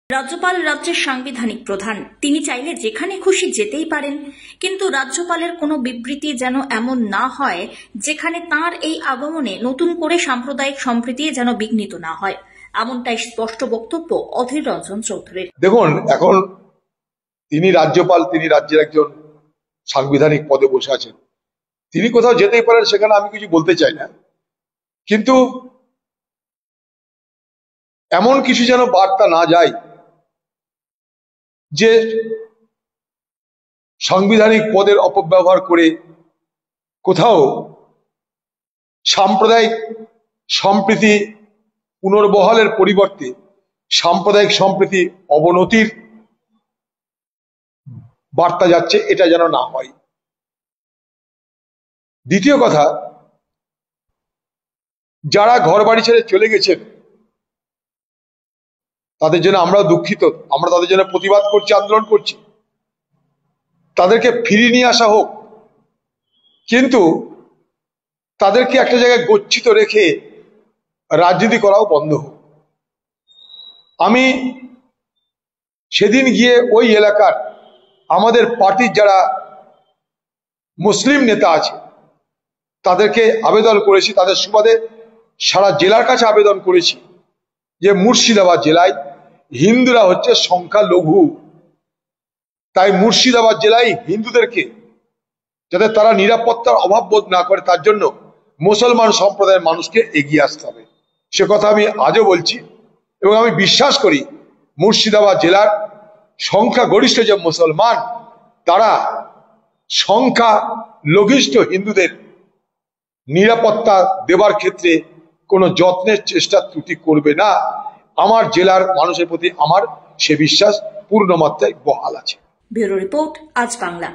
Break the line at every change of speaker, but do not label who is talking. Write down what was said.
রাজ্যপাল রাজ্যের সাংবিধানিক প্রধান, তিনি চাইলে যেখানে খুশি যেতেই পারেন, কিন্তু রাজ্যপালের কোনো বিবৃতি যেন এমন না হয় যেখানে তাঁর এই আগমনে নতুন করে সাম্প্রদায়িক সম্প্রীতি যেন বিঘ্নিত না হয়, এমনটাই স্পষ্ট বক্তব্য অধীর রঞ্জন চৌধুরীর।
দেখুন, এখন তিনি রাজ্যপাল, তিনি রাজ্যের একজন সাংবিধানিক পদে বসে আছেন, তিনি কোথাও যেতেই পারেন, সেখানে আমি কিছু বলতে চাই না, কিন্তু এমন কিছু যেন বার্তা না যায় যে সাংবিধানিক পদের অপব্যবহার করে কোথাও সাম্প্রদায়িক সম্প্রীতি পুনর্বহালের পরিবর্তে সাম্প্রদায়িক সম্প্রীতি অবনতির বার্তা যাচ্ছে, এটা যেন না হয়। দ্বিতীয় কথা, যারা ঘর বাড়ি ছেড়ে চলে গেছেন তাদের জন্য আমরাও দুঃখিত, আমরা তাদের জন্য প্রতিবাদ করছি, আন্দোলন করছি, তাদেরকে ফিরিয়ে নিয়ে আসা হোক, কিন্তু তাদেরকে একটা জায়গায় গচ্ছিত রেখে রাজনীতি করাও বন্ধ হোক। আমি সেদিন গিয়ে ওই এলাকার আমাদের পার্টির যারা মুসলিম নেতা আছে তাদেরকে আবেদন করেছি, তাদের সুবাদে সারা জেলার কাছে আবেদন করেছি যে মুর্শিদাবাদ জেলায় হিন্দুরা হচ্ছে সংখ্যালঘু, তাই মুর্শিদাবাদ জেলায় হিন্দুদেরকে যাতে তারা নিরাপত্তার অভাব বোধ না করে তার জন্য মুসলমান সম্প্রদায়ের মানুষকে এগিয়ে আসতে হবে। সে কথা আমি আজও বলছি এবং আমি বিশ্বাস করি মুর্শিদাবাদ জেলার সংখ্যাগরিষ্ঠ যে মুসলমান তারা সংখ্যা লঘিষ্ঠ হিন্দুদের নিরাপত্তা দেবার ক্ষেত্রে কোনো যত্নের চেষ্টা ত্রুটি করবে না। আমার জেলার মানুষের প্রতি আমার সে বিশ্বাস পূর্ণ মাত্রায় বহাল আছে।
ব্যুরো রিপোর্ট, আজ বাংলা।